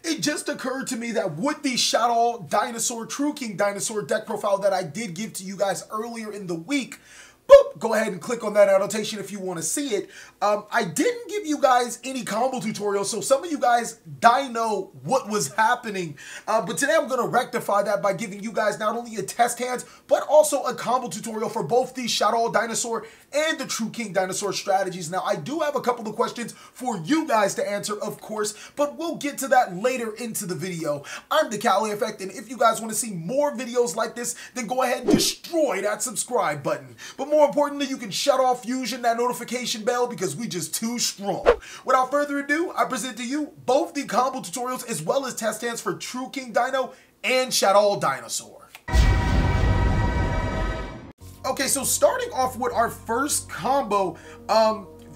It just occurred to me that with the Shaddoll Dinosaur, True King Dinosaur deck profile that I did give to you guys earlier in the week, boop, go ahead and click on that annotation if you want to see it. I didn't give you guys any combo tutorials, so some of you guys know what was happening. But today I'm going to rectify that by giving you guys not only a test hands, but also a combo tutorial for both the Shaddoll Dinosaur and the True King Dinosaur strategies. Now, I do have a couple of questions for you guys to answer, of course, but we'll get to that later into the video. I'm TheCaliEffect, and if you guys want to see more videos like this, then go ahead and destroy that subscribe button. But more importantly, you can shut off Fusion, that notification bell, because we just too strong. Without further ado, I present to you both the combo tutorials as well as test hands for True King Dino and Shaddoll Dinosaur. Okay, so starting off with our first combo,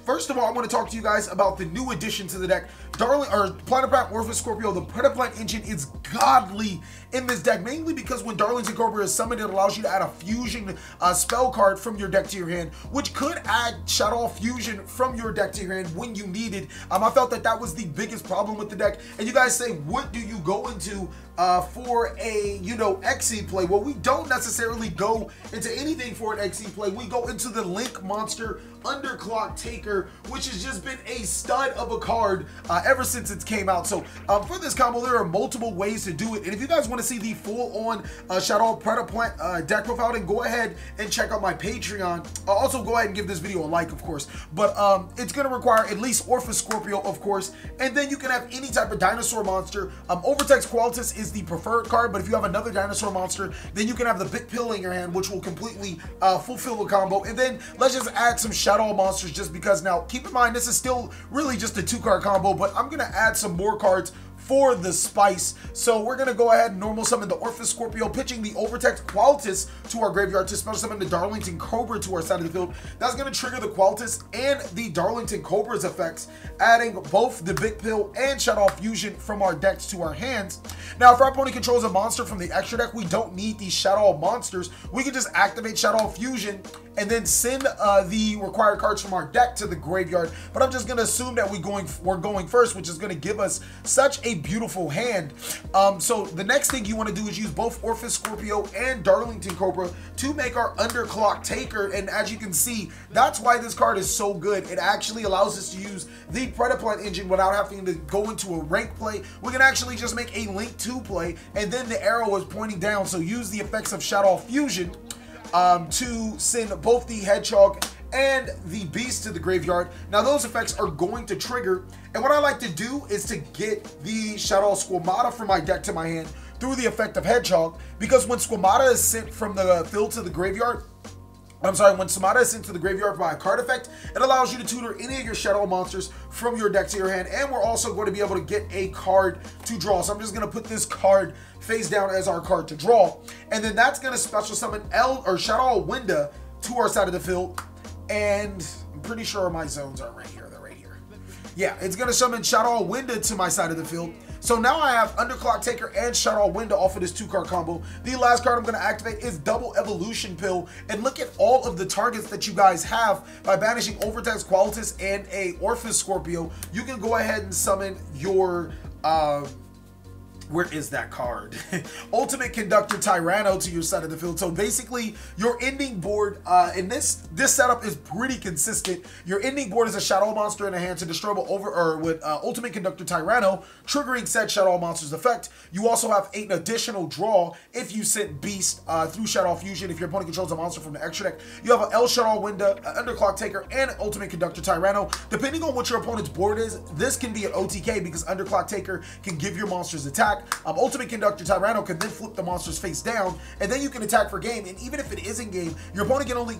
first of all, I want to talk to you guys about the new addition to the deck. Planet Orphis Scorpio, the Predaplant engine is godly in this deck, mainly because when Darlington Cobra is summoned, it allows you to add a Fusion spell card from your deck to your hand, which could add Shaddoll Fusion from your deck to your hand when you need it. I felt that that was the biggest problem with the deck. And you guys say, what do you go into for a, XE play? Well, we don't necessarily go into anything for an XE play. We go into the Link Monster Underclock Taker, which has just been a stud of a card ever since it came out. So for this combo, there are multiple ways to do it. And if you guys want to see the full-on Shaddoll Predaplant deck profile, then go ahead and check out my Patreon. Also, go ahead and give this video a like, of course. But it's going to require at least Orphis Scorpio, of course. And then you can have any type of dinosaur monster. Overtex Qoatlus is the preferred card, but if you have another dinosaur monster, then you can have the Big Pill in your hand, which will completely fulfill the combo. And then let's just add some Shaddoll monsters just because. Now, keep in mind, this is still really just a 2-card combo, but I'm going to add some more cards for the spice. So we're going to go ahead and normal summon the Orphis Scorpio, pitching the Overtex Qoatlus to our graveyard to special summon the Darlington Cobra to our side of the field. That's going to trigger the Qoatlus and the Darlington Cobra's effects, adding both the Big Pill and Shaddoll Fusion from our decks to our hands. Now, if our opponent controls a monster from the extra deck, we don't need these Shaddoll monsters. We can just activate Shaddoll Fusion and then send the required cards from our deck to the graveyard. But I'm just going to assume that we're going first, which is going to give us such a beautiful hand. So the next thing you want to do is use both Orphis Scorpio and Darlington Cobra to make our Underclock Taker. And as you can see, that's why this card is so good. It actually allows us to use the Predaplant engine without having to go into a rank play. We can actually just make a Link 2 play, and then the arrow is pointing down. So use the effects of Shaddoll Fusion to send both the Hedgehog and the Beast to the graveyard. Now, those effects are going to trigger, and what I like to do is to get the Shaddoll Squamata from my deck to my hand through the effect of Hedgehog, because when Squamata is sent from the field to the graveyard, when Squamata is sent to the graveyard by a card effect, it allows you to tutor any of your Shaddoll monsters from your deck to your hand, and we're also going to be able to get a card to draw. So I'm just going to put this card face down as our card to draw, and then that's going to special summon Shaddoll Winda to our side of the field, and I'm pretty sure my zones are right here. They're right here. Yeah, it's going to summon Shaddoll Winda to my side of the field. So now I have Underclock Taker and Shaddoll Winda off of this 2-card combo. The last card I'm going to activate is Double Evolution Pill. And look at all of the targets that you guys have. By banishing Overtex Qoatlus and a Orphis Scorpio, you can go ahead and summon your where is that card? Ultimate Conductor Tyranno to your side of the field. So basically, your ending board, and this setup is pretty consistent. Your ending board is a Shaddoll monster in a hand to destroy with Ultimate Conductor Tyranno, triggering said Shaddoll monster's effect. You also have an additional draw if you send Beast through Shaddoll Fusion. If your opponent controls a monster from the extra deck, you have an Shaddoll Winda, Underclock Taker, and Ultimate Conductor Tyranno. Depending on what your opponent's board is, this can be an OTK because Underclock Taker can give your monsters attack. Ultimate Conductor Tyranno can then flip the monsters face down, and then you can attack for game. And even if it is in game, your opponent can only,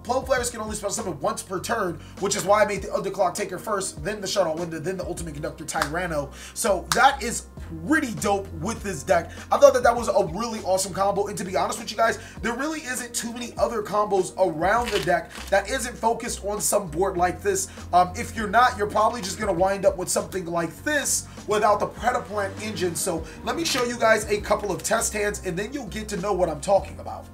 players can only special summon once per turn, which is why I made the Underclock Taker first, then the Shaddoll Winda, then the Ultimate Conductor Tyranno. So that is pretty dope with this deck. I thought that that was a really awesome combo, and to be honest with you guys, there really isn't too many other combos around the deck that isn't focused on some board like this. If you're not, you're probably just going to wind up with something like this without the Predaplant engine. So let me show you guys a couple of test hands, and then you'll get to know what I'm talking about.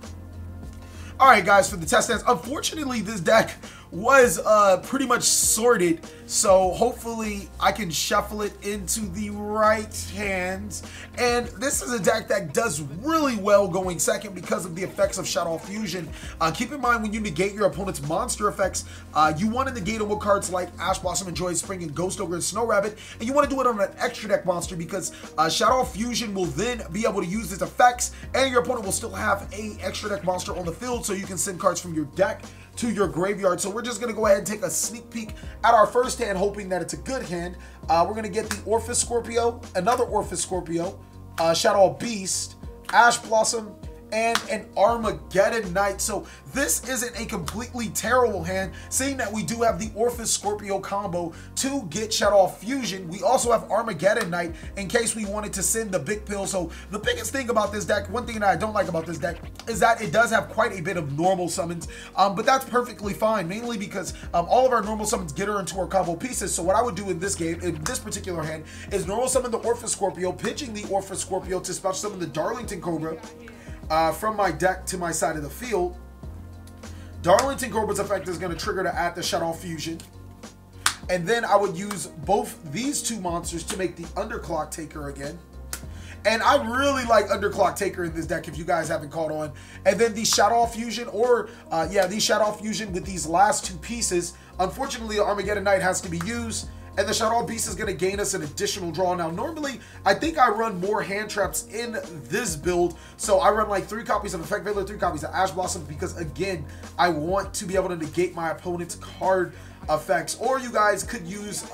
All right, guys, for the test hands, unfortunately, this deck was pretty much sorted, so hopefully I can shuffle it into the right hands. And this is a deck that does really well going second because of the effects of Shaddoll Fusion. Keep in mind, when you negate your opponent's monster effects, you want to negate them with cards like Ash Blossom and Joy Spring and Ghost Ogre and Snow Rabbit, and you want to do it on an extra deck monster because Shaddoll Fusion will then be able to use its effects, and your opponent will still have a extra deck monster on the field, so you can send cards from your deck to your graveyard. So we're just going to go ahead and take a sneak peek at our first hand, hoping that it's a good hand. We're going to get the Orphis Scorpio, another Orphis Scorpio, Shaddoll Beast, Ash Blossom, and an Armageddon Knight. So this isn't a completely terrible hand, seeing that we do have the Orphis Scorpio combo to get Shaddoll Fusion. We also have Armageddon Knight in case we wanted to send the big pill. So the biggest thing about this deck, one thing that I don't like about this deck, is that it does have quite a bit of normal summons, but that's perfectly fine, mainly because all of our normal summons get her into our combo pieces. So what I would do in this game, in this particular hand, is normal summon the Orphis Scorpio, pitching the Orphis Scorpio to special summon the Darlington Cobra from my deck to my side of the field. Darlington Cobra's effect is going to trigger to add the Shaddoll Fusion. And then I would use both these two monsters to make the Underclock Taker again. And I really like Underclock Taker in this deck if you guys haven't caught on. And then the Shaddoll Fusion, or the Shaddoll Fusion with these last two pieces. Unfortunately, the Armageddon Knight has to be used, and the Shaddoll Beast is going to gain us an additional draw. Now, normally, I think I run more hand traps in this build. So I run like 3 copies of Effect Veiler, 3 copies of Ash Blossom, because again, I want to be able to negate my opponent's card effects. Or you guys could use,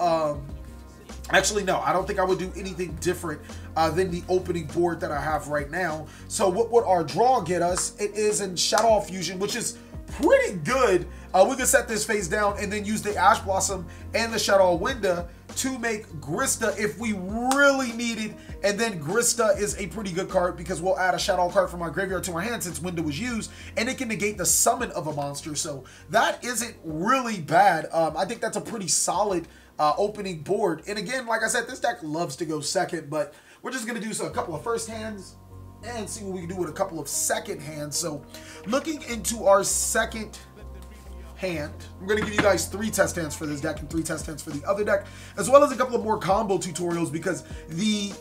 actually, no, I don't think I would do anything different than the opening board that I have right now. So what would our draw get us? It is in Shaddoll Fusion, which is pretty good. We could set this face down and then use the Ash Blossom and the Shaddoll Winda to make Grista if we really needed. And then Grista is a pretty good card because we'll add a Shaddoll card from our graveyard to our hand since Winda was used, and it can negate the summon of a monster. So that isn't really bad. I think that's a pretty solid opening board. And again, like I said, this deck loves to go second, but we're just going to do a couple of first hands and see what we can do with a couple of second hands. So looking into our second hand, I'm going to give you guys 3 test hands for this deck and 3 test hands for the other deck, as well as a couple of more combo tutorials, because the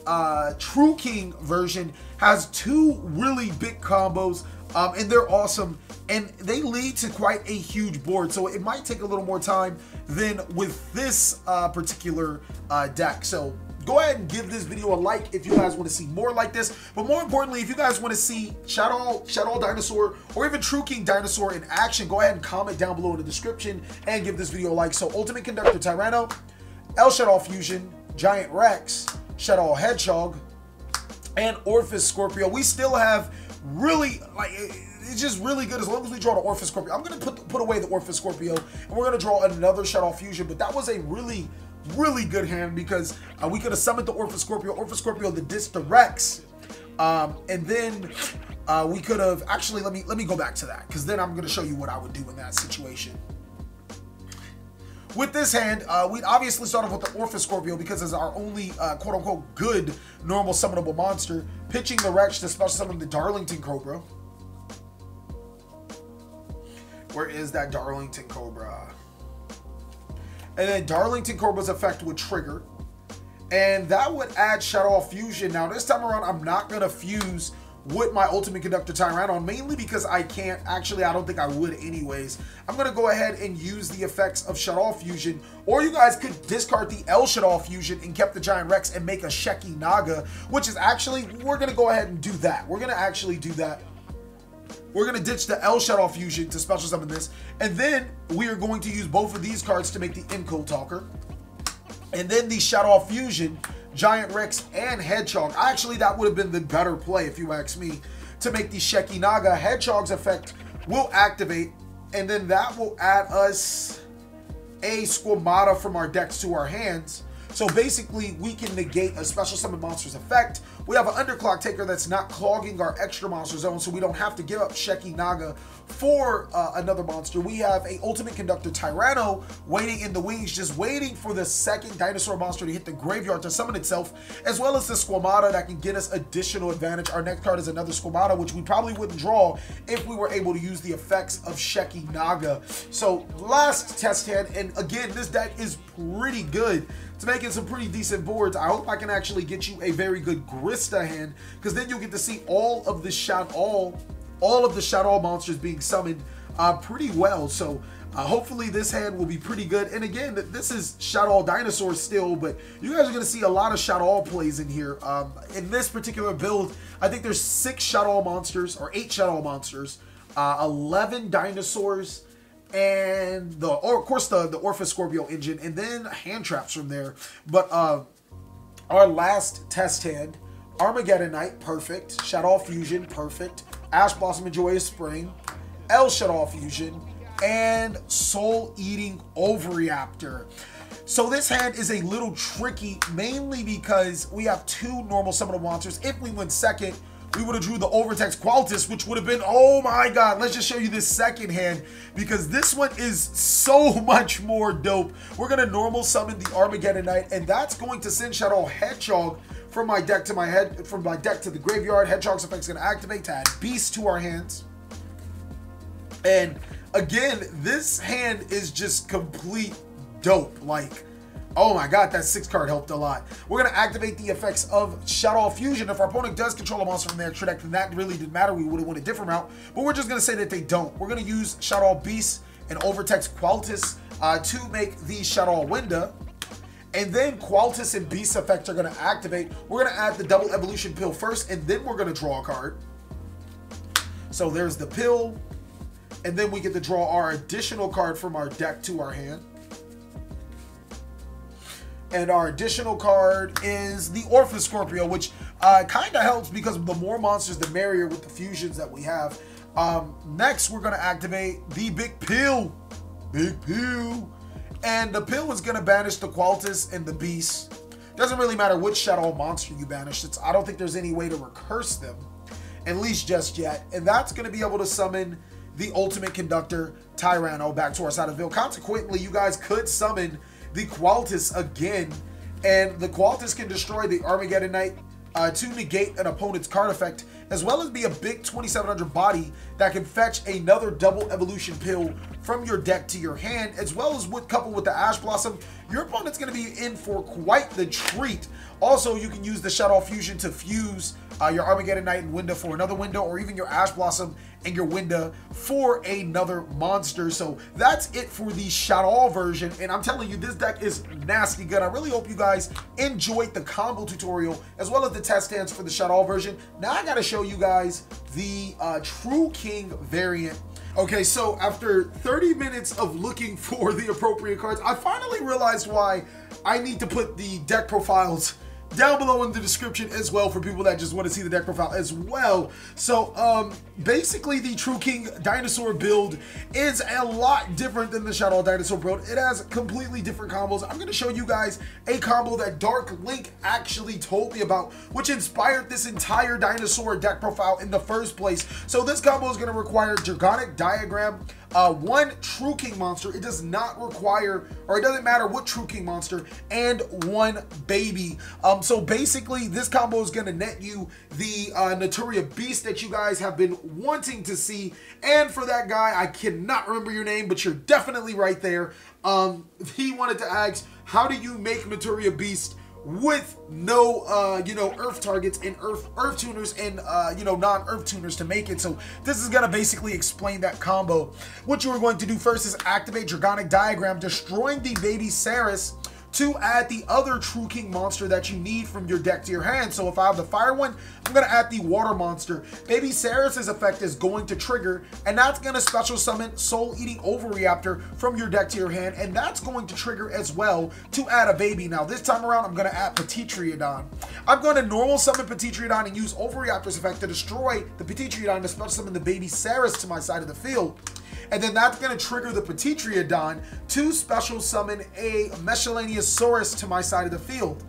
True King version has 2 really big combos, and they're awesome, and they lead to quite a huge board. So it might take a little more time than with this particular deck. So go ahead and give this video a like if you guys want to see more like this. But more importantly, if you guys want to see Shaddoll Dinosaur, or even True King Dinosaur in action, go ahead and comment down below in the description and give this video a like. So Ultimate Conductor Tyranno, El Shaddoll Fusion, Giant Rex, Shaddoll Hedgehog, and Orphis Scorpio. We still have really, like, it's just really good as long as we draw the Orphis Scorpio. I'm going to put away the Orphis Scorpio, and we're going to draw another Shaddoll Fusion. But that was a really good hand because we could have summoned the Orphis Scorpio the disc the Rex, and then we could have actually, let me go back to that, because then I'm going to show you what I would do in that situation. With this hand, we'd obviously start off with the Orphis Scorpio because it's our only quote-unquote good normal summonable monster, pitching the Rex to special summon the Darlington Cobra. Where is that Darlington Cobra? And then Darlington Cobra's effect would trigger, and that would add Shaddoll Fusion. Now this time around, I'm not going to fuse with my Ultimate Conductor Tyranno, mainly because I can't. Actually, I don't think I would anyways. I'm going to go ahead and use the effects of Shaddoll Fusion, or you guys could discard the El Shaddoll Fusion and kept the Giant Rex and make a Sheki Naga, which is actually, we're going to go ahead and do that. We're going to actually do that. We're going to ditch the El Shaddoll Fusion to special summon this, and then we are going to use both of these cards to make the Encode Talker, and then the Shaddoll Fusion, Giant Rex, and Hedgehog. Actually, that would have been the better play if you ask me, to make the Sheki Naga. Hedgehog's effect will activate, and then that will add us a Squamata from our decks to our hands. So basically, we can negate a special summon monster's effect. We have an underclock taker that's not clogging our extra monster zone, so we don't have to give up Sheki Naga for another monster. We have a Ultimate Conductor Tyranno waiting in the wings, just waiting for the second dinosaur monster to hit the graveyard to summon itself, as well as the Squamata that can get us additional advantage. Our next card is another Squamata, which we probably wouldn't draw if we were able to use the effects of Sheki Naga. So last test hand, and again, this deck is pretty good. It's making some pretty decent boards. I hope I can actually get you a very good Grista hand, because then you'll get to see all of the Shaddoll monsters being summoned pretty well. So hopefully this hand will be pretty good. And again, this is Shaddoll Dinosaurs still, but you guys are going to see a lot of Shaddoll plays in here. In this particular build, I think there's 6 Shaddoll monsters, or 8 Shaddoll monsters, 11 Dinosaurs, and of course the Orphis Scorpio engine, and then hand traps from there. But our last test hand, Armageddon Knight, perfect. Shaddoll Fusion, perfect. Ash Blossom and Joyous Spring, El Shaddoll Fusion, and Soul Eating Overreactor. So this hand is a little tricky, mainly because we have 2 normal summonable monsters. If we went second, we would have drew the Overtex Qoatlus, which would have been, oh my god. Let's just show you this second hand, because this one is so much more dope. We're going to normal summon the Armageddon Knight, and that's going to send Shaddoll Hedgehog from my deck to the graveyard. Hedgehog's effect is going to activate to add Beast to our hands. And again, this hand is just complete dope. Like, oh my god, that 6 card helped a lot. We're going to activate the effects of Shaddoll Fusion. If our opponent does control a monster from their extra deck, then that really didn't matter. We would have went a different route. But we're just going to say that they don't. We're going to use Shaddoll Beast and Overtex Qoatlus to make the Shaddoll Winda. And then Qoatlus and Beast effect are going to activate. We're going to add the double evolution pill first, and then we're going to draw a card. So there's the pill. And then we get to draw our additional card from our deck to our hand. And our additional card is the Orphis Scorpio, which kind of helps because the more monsters, the merrier with the fusions that we have. Next, we're going to activate the Big Pill. Big Pill. And the pill is going to banish the Qoatlus and the Beast. Doesn't really matter which Shaddoll monster you banish. I don't think there's any way to recurse them, at least just yet. And that's going to be able to summon the Ultimate Conductor Tyranno back to our side of the field. Consequently, you guys could summon the Qoatlus again, and the Qoatlus can destroy the Armageddon Knight to negate an opponent's card effect, as well as be a big 2700 body that can fetch another double evolution pill from your deck to your hand, as well as coupled with the Ash Blossom. Your opponent's going to be in for quite the treat. Also, you can use the Shaddoll Fusion to fuse your Armageddon Knight and Winda for another Winda, or even your Ash Blossom and your Winda for another monster. So that's it for the Shaddoll version, and I'm telling you, this deck is nasty good. I really hope you guys enjoyed the combo tutorial as well as the test stands for the Shaddoll version. Now I got to show you guys the True King variant. Okay, so after 30 minutes of looking for the appropriate cards, I finally realized why I need to put the deck profiles down below in the description as well for people that just want to see the deck profile as well. So basically the True King Dinosaur build is a lot different than the Shaddoll Dinosaur build. It has completely different combos. I'm going to show you guys a combo that Dark Link actually told me about, which inspired this entire dinosaur deck profile in the first place. So this combo is going to require Dragonic Diagram, 1 True King monster. It does not require, or it doesn't matter what True King monster, and 1 baby. So basically this combo is going to net you the Naturia Beast that you guys have been wanting to see. And for that guy, I cannot remember your name, but you're definitely right there. He wanted to ask, how do you make Naturia Beast with no you know, earth targets and earth tuners and you know, non-earth tuners to make it? So this is gonna basically explain that combo. What you are going to do first is activate Dragonic Diagram, destroying the baby Saris to add the other True King monster that you need from your deck to your hand. So if I have the fire one, I'm going to add the water monster. Baby Saris's effect is going to trigger, and that's going to special summon Soul Eating Overreactor from your deck to your hand, and that's going to trigger as well to add a baby. Now this time around, I'm going to add Petitriodon. I'm going to normal summon Petitriodon and use Overreactor's effect to destroy the Petitriodon to special summon the baby Saris to my side of the field. And then that's going to trigger the Petitriodon to special summon a Meschalaniasaurus to my side of the field.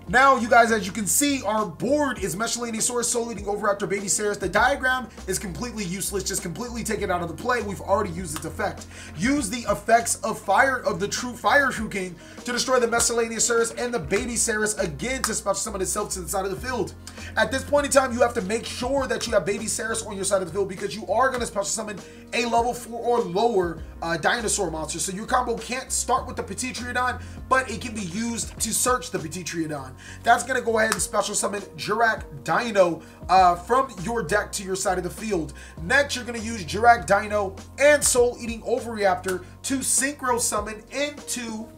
Now, you guys, as you can see, our board is Meschalaniasaurus, Soul Eating Overraptor, Babysaurus. The diagram is completely useless, just completely taken out of the play. We've already used its effect. Use the effects of fire, of the true Fire Shrew King, to destroy the Meschalaniasaurus and the Babysaurus again to special summon itself to the side of the field. At this point in time, you have to make sure that you have Babysaurus on your side of the field because you are going to special summon a level 4 or lower dinosaur monster. So your combo can't start with the Petitriodon, but it can be used to search the Petitriodon. That's going to go ahead and special summon Jurak Dino from your deck to your side of the field. Next, you're going to use Jurak Dino and Soul Eating Overreactor to synchro summon into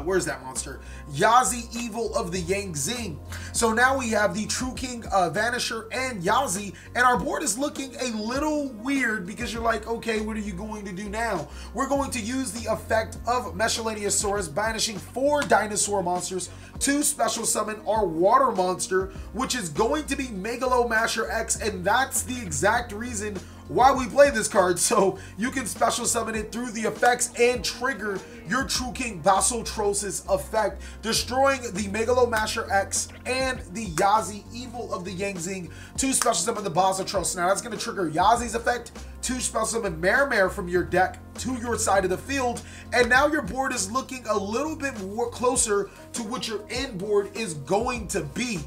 where's that monster? Yazi, Evil of the Yang Zing. So now we have the True King, Vanisher, and Yazi, and our board is looking a little weird because you're like, okay, what are you going to do now? We're going to use the effect of Meschalaniasaurus, banishing 4 dinosaur monsters to special summon our water monster, which is going to be Megalomasher X, and that's the exact reason why we play this card, so you can special summon it through the effects and trigger your True King Basiltrosis effect, destroying the Megalomasher X and the Yazi, Evil of the Yang Zing, to special summon the Basiltrosis. Now that's going to trigger Yazi's effect to special summon Mare from your deck to your side of the field, and now your board is looking a little bit more closer to what your end board is going to be.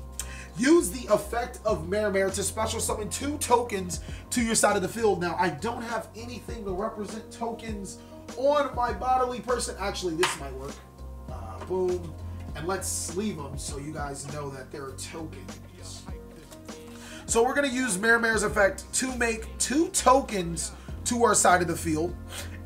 Use the effect of Mare to special summon 2 tokens to your side of the field. Now, I don't have anything to represent tokens on my bodily person. Actually, this might work. Boom. And let's sleeve them so you guys know that they're tokens. So we're going to use Mare's effect to make 2 tokens to our side of the field.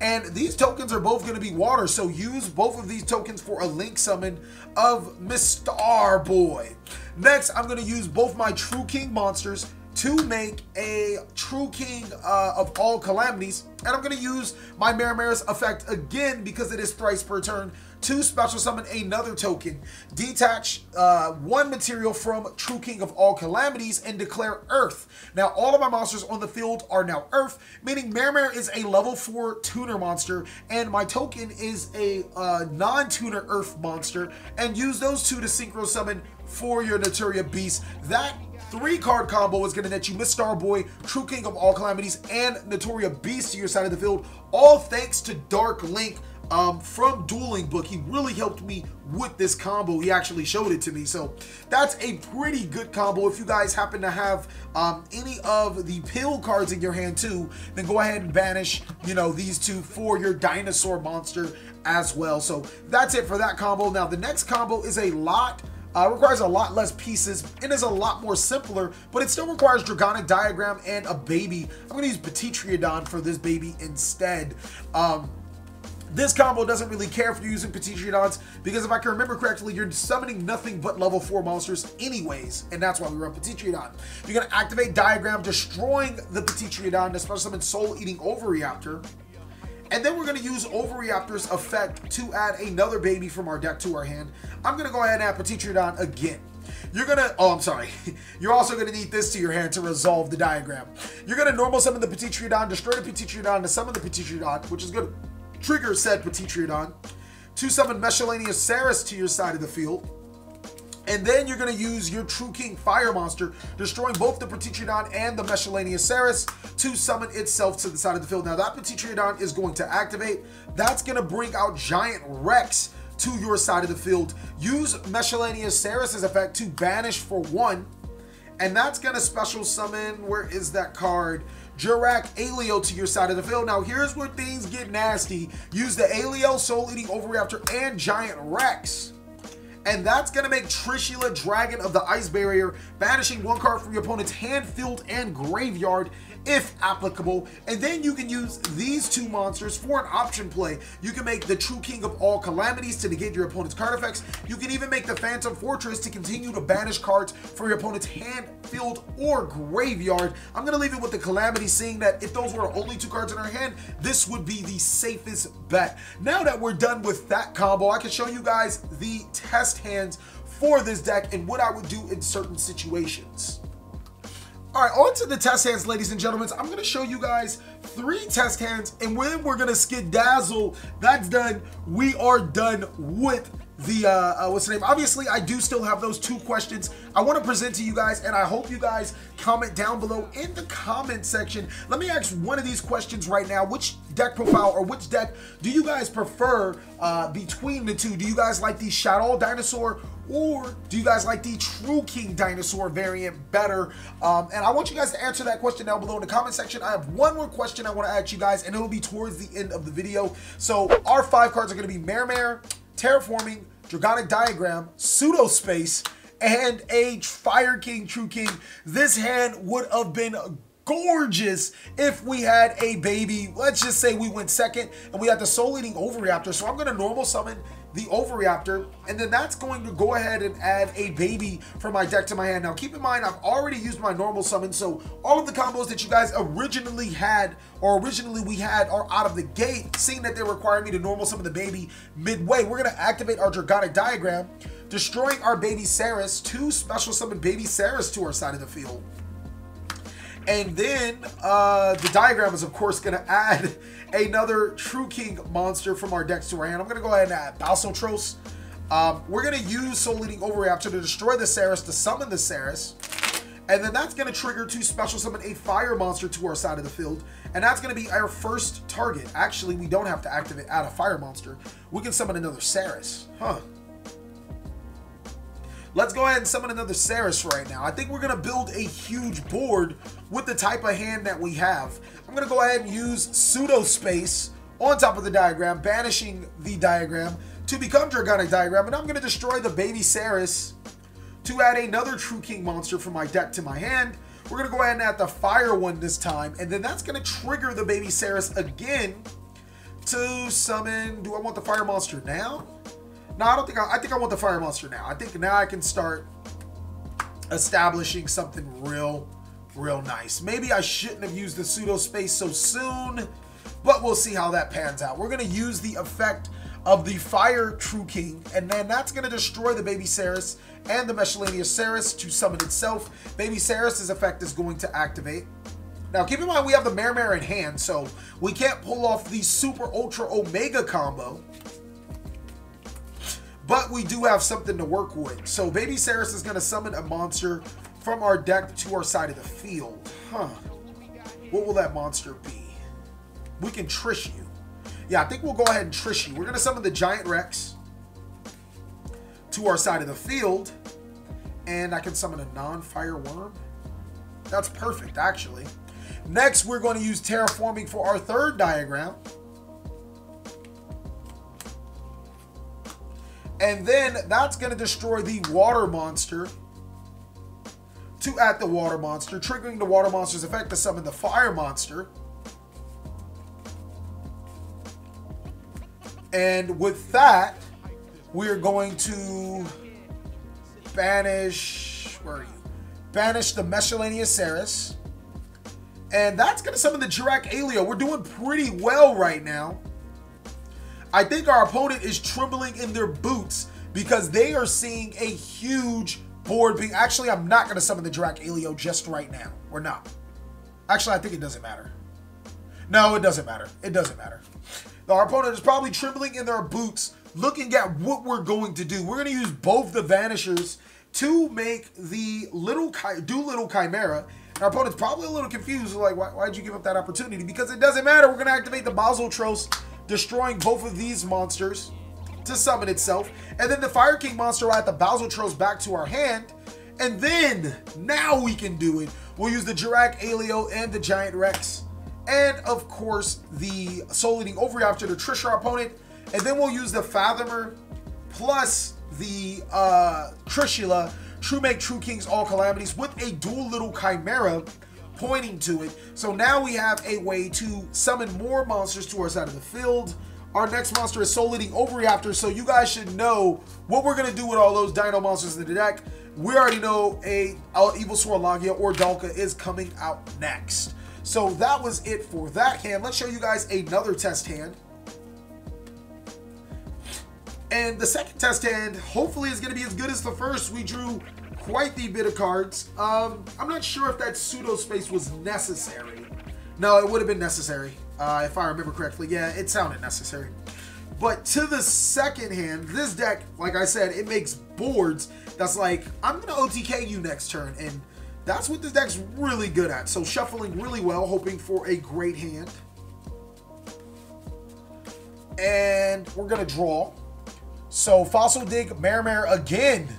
And these tokens are both going to be water, so use both of these tokens for a link summon of Mr. Boy. Next, I'm going to use both my True King monsters to make a True King of all calamities. And I'm going to use my Mare's effect again because it is thrice per turn to special summon another token. Detach 1 material from True King of all calamities and declare Earth. Now, all of my monsters on the field are now Earth, meaning Mare is a level 4 tuner monster, and my token is a non-tuner Earth monster, and use those 2 to synchro summon for your Naturia Beast. That 3-card combo is going to net you Mr. Boy, True King of all calamities, and Naturia Beast to your side of the field, all thanks to Dark Link from Dueling Book. He really helped me with this combo. He actually showed it to me, so that's a pretty good combo. If you guys happen to have any of the pill cards in your hand too, then go ahead and banish, you know, these 2 for your dinosaur monster as well. So that's it for that combo. Now the next combo is a lot requires a lot less pieces and is a lot more simpler, but it still requires Dragonic Diagram and a baby. I'm going to use Petitriodon for this baby instead. This combo doesn't really care if you're using Petitriodons because if I can remember correctly, you're summoning nothing but level 4 monsters anyways, and that's why we run Petitriodon. You're going to activate Diagram, destroying the Petitriodon to special summon Soul Eating Overreactor. And then we're going to use Overreactor's effect to add another baby from our deck to our hand. I'm going to go ahead and add Petitriodon again. You're going to, oh, I'm sorry. You're also going to need this to your hand to resolve the diagram. You're going to normal summon the Petitriodon, destroy the Petitriodon to summon the Petitriodon, which is going to trigger said Petitriodon, to summon Meschalaniasaurus to your side of the field. And then you're going to use your True King Fire Monster, destroying both the Petitriodon and the Meschalaniasaurus to summon itself to the side of the field. Now that Petitriodon is going to activate. That's going to bring out Giant Rex to your side of the field. Use Meschalaniasaurus' effect to banish for 1. And that's going to special summon, where is that card? Jurak Aleo to your side of the field. Now here's where things get nasty. Use the Aleo, Soul Eating Overreactor, and Giant Rex. And that's going to make Trishula, Dragon of the Ice Barrier, banishing 1 card from your opponent's hand, field, and graveyard if applicable. And then you can use these 2 monsters for an option play. You can make the True King of all calamities to negate your opponent's card effects. You can even make the Phantom Fortress to continue to banish cards for your opponent's hand, field, or graveyard. I'm going to leave it with the calamity, seeing that if those were only 2 cards in our hand, this would be the safest bet. Now that we're done with that combo, I can show you guys the test hands for this deck and what I would do in certain situations. All right, on to the test hands, ladies and gentlemen. I'm going to show you guys 3 test hands, and when we're going to skedazzle, that's done. We are done with the, what's the name? Obviously, I do still have those 2 questions I want to present to you guys, and I hope you guys comment down below in the comment section. Let me ask one of these questions right now. Which deck profile or which deck do you guys prefer between the 2? Do you guys like the Shaddoll dinosaur, or do you guys like the True King dinosaur variant better? And I want you guys to answer that question down below in the comment section. I have one more question I want to ask you guys, and it'll be towards the end of the video. So our 5 cards are going to be Mare, Terraforming, Dragonic Diagram, Pseudo Space, and a Fire King, True King. This hand would have been gorgeous if we had a baby. Let's just say we went second and we had the Soul Eating Overreactor. So I'm going to normal summon the Overreactor, and then that's going to go ahead and add a baby from my deck to my hand. Now keep in mind, I've already used my normal summon, so all of the combos that you guys originally had, or originally we had, are out of the gate. Seeing that they require me to normal summon the baby midway, we're going to activate our Dragonic Diagram, destroying our baby Saris, to special summon baby Saris to our side of the field. And then the diagram is, of course, going to add another True King monster from our decks to our hand. I'm going to go ahead and add Balsotros. We're going to use Soul Eating Overreactor to destroy the Saris, to summon the Saris. And then that's going to trigger to special summon a fire monster to our side of the field. And that's going to be our first target. Actually, we don't have to add a fire monster. We can summon another Saris. Huh. Let's go ahead and summon another Saris right now. I think we're going to build a huge board with the type of hand that we have. I'm going to go ahead and use Pseudo Space on top of the diagram, banishing the diagram to become Dragonic Diagram. And I'm going to destroy the baby Saris to add another True King monster from my deck to my hand. We're going to go ahead and add the fire one this time. And then that's going to trigger the baby Saris again to summon... Do I want the fire monster now? No, I don't think I think I want the fire monster now. I think now I can start establishing something real nice. Maybe I shouldn't have used the Pseudo Space so soon, but we'll see how that pans out. We're going to use the effect of the Fire True King, and then that's going to destroy the baby Saris and the Miscellaneous Saris to summon itself. Baby Saris's effect is going to activate. Now, keep in mind we have the Mare in hand, so we can't pull off the Super Ultra Omega combo. But we do have something to work with. So baby Saris is going to summon a monster from our deck to our side of the field. Huh. What will that monster be? We can Trish you. Yeah, I think we'll go ahead and Trish you. We're going to summon the Giant Rex to our side of the field. And I can summon a non-fire worm. That's perfect, actually. Next, we're going to use Terraforming for our 3rd diagram. And then that's going to destroy the water monster to add the water monster, triggering the water monster's effect to summon the fire monster. And with that, we're going to banish, where are you? Banish the Miscellaneous Saris. And that's going to summon the Jirak Alio. We're doing pretty well right now. I think our opponent is trembling in their boots because they are seeing a huge board being... Actually, I'm not going to summon the Jirak Alio just right now. We're not. Actually, I think it doesn't matter. No, it doesn't matter. It doesn't matter. Our opponent is probably trembling in their boots looking at what we're going to do. We're going to use both the Vanishers to make the little Chimera. And our opponent's probably a little confused. Like, why'd you give up that opportunity? Because it doesn't matter. We're going to activate the Balsotros, destroying both of these monsters to summon itself. And then the Fire King monster will add the Balsotros back to our hand. And then, now we can do it. We'll use the Jirak Alio and the Giant Rex. And, of course, the Soul Eating Overreactor to trish our opponent. And then we'll use the Fathomer plus the Trishula, True Make True Kings All Calamities, with a dual little Chimera pointing to it. So now we have a way to summon more monsters to our side of the field. Our next monster is Soul Eating Overreactor, so you guys should know what we're going to do with all those dino monsters in the deck. We already know a Evil Swirlagia or Dalka is coming out next. So that was it for that hand. Let's show you guys another test hand. And the second test hand, hopefully, is going to be as good as the first. We drew quite the bit of cards. I'm not sure if that pseudo space was necessary. No, it would have been necessary, if I remember correctly. Yeah, it sounded necessary. But to the second hand, this deck, like I said, it makes boards that's like, I'm going to OTK you next turn. And that's what this deck's really good at. So shuffling really well, hoping for a great hand. And we're going to draw. So Fossil Dig, Mare again,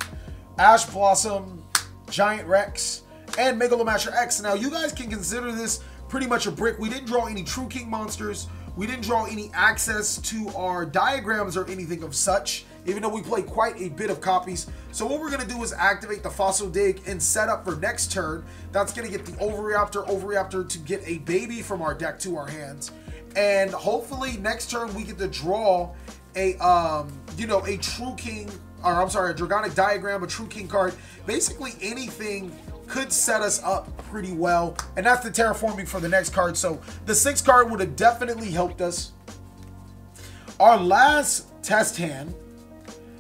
Ash Blossom, Giant Rex, and Megalomasher X. Now, you guys can consider this pretty much a brick. We didn't draw any True King monsters. We didn't draw any access to our diagrams or anything of such, even though we played quite a bit of copies. So what we're going to do is activate the Fossil Dig and set up for next turn. That's going to get the Overreactor to get a baby from our deck to our hands. And hopefully next turn we get to draw a, a True King, or I'm sorry, a Dragonic Diagram, a True King card. Basically anything could set us up pretty well. And that's the terraforming for the next card. So the 6th card would have definitely helped us. Our last test hand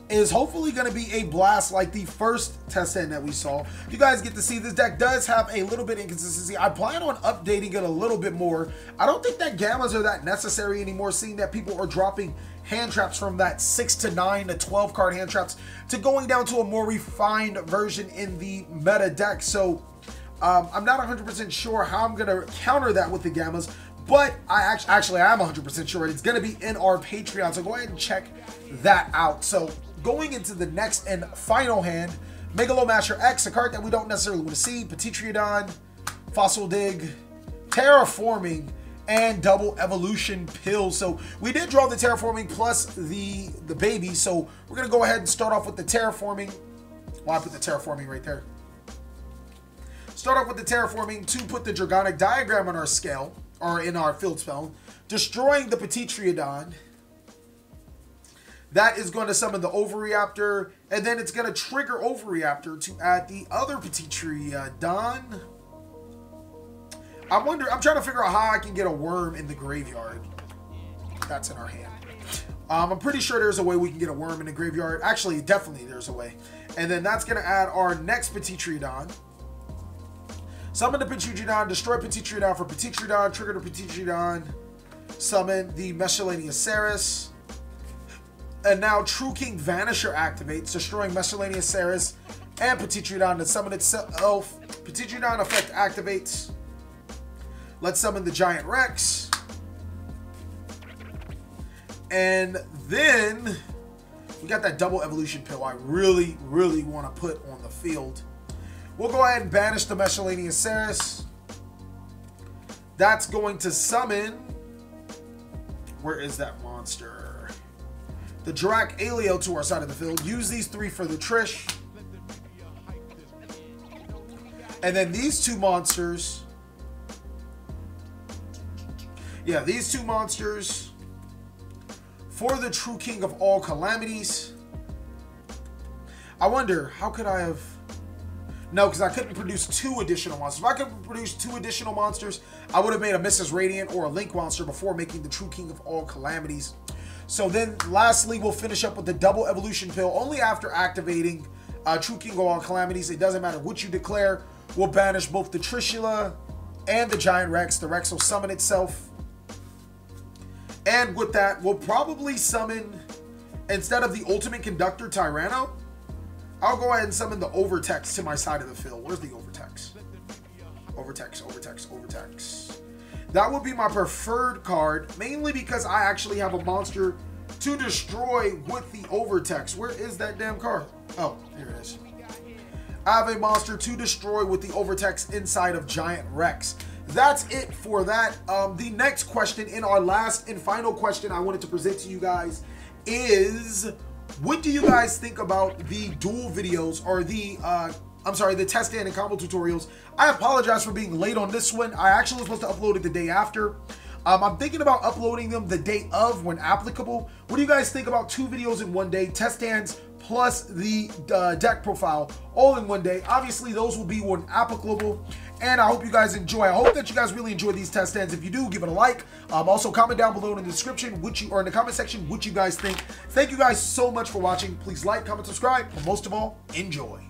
is hopefully going to be a blast like the first test hand that we saw. You guys get to see this deck does have a little bit of inconsistency. I plan on updating it a little bit more. I don't think that gammas are that necessary anymore, seeing that people are dropping hand traps from that 6 to 9 to 12 card hand traps to going down to a more refined version in the meta deck. So I'm not 100% sure how I'm going to counter that with the gammas, but I am 100% sure it's going to be in our Patreon. So go ahead and check that out. So going into the next and final hand, Megalomasher X, a card that we don't necessarily want to see, Petitriodon, Fossil Dig, Terraforming, and Double Evolution Pill. So we did draw the Terraforming plus the baby. So we're going to go ahead and start off with the Terraforming. Well, I put the Terraforming right there. Start off with the Terraforming to put the Dragonic Diagram on our scale, or in our field spell, destroying the Petitriodon. That is going to summon the Overreactor, and then it's going to trigger Overreactor to add the other Petitriodon. I'm trying to figure out how I can get a worm in the graveyard. That's in our hand. I'm pretty sure there's a way we can get a worm in the graveyard. Actually, definitely there's a way. And then that's going to add our next Petitriodon. Summon the Petitriodon, destroy Petitriodon for Petitriodon, trigger the Petitriodon, summon the Miscellaneous Ceres. And now True King Vanisher activates, destroying Miscellaneous Ceres and Petitriodon to summon itself. Petitriodon effect activates. Let's summon the Giant Rex. And then we got that Double Evolution Pill I really, really want to put on the field. We'll go ahead and banish the Miscellaneous Ceres. That's going to summon... Where is that monster? The Drak Alio to our side of the field. Use these 3 for the Trish. And then these 2 monsters... Yeah, these 2 monsters for the True King of all calamities. I wonder, how could I have... No, because I couldn't produce 2 additional monsters. If I could produce 2 additional monsters, I would have made a Mrs. Radiant or a Link monster before making the True King of all calamities. So then, lastly, we'll finish up with the Double Evolution Pill only after activating True King of all calamities. It doesn't matter what you declare. We'll banish both the Trishula and the Giant Rex. The Rex will summon itself. And with that, we'll probably summon, instead of the Ultimate Conductor Tyranno, I'll go ahead and summon the Overtex to my side of the field. Where's the Overtex? Overtex. That would be my preferred card, mainly because I actually have a monster to destroy with the Overtex. Where is that damn card? Oh, here it is. I have a monster to destroy with the Overtex inside of Giant Rex. That's it for that. The next question, in our last and final question I wanted to present to you guys, is what do you guys think about the duel videos, or the the test stand and combo tutorials? I apologize for being late on this one. I actually was supposed to upload it the day after. I'm thinking about uploading them the day of when applicable. What do you guys think about 2 videos in one day? Test stands plus the deck profile all in one day. Obviously, those will be one applicable, and I hope you guys enjoy. I hope that you guys really enjoy these test stands. If you do, give it a like. Also, comment down below in the description or in the comment section what you guys think. Thank you guys so much for watching. Please like, comment, subscribe, and most of all, enjoy.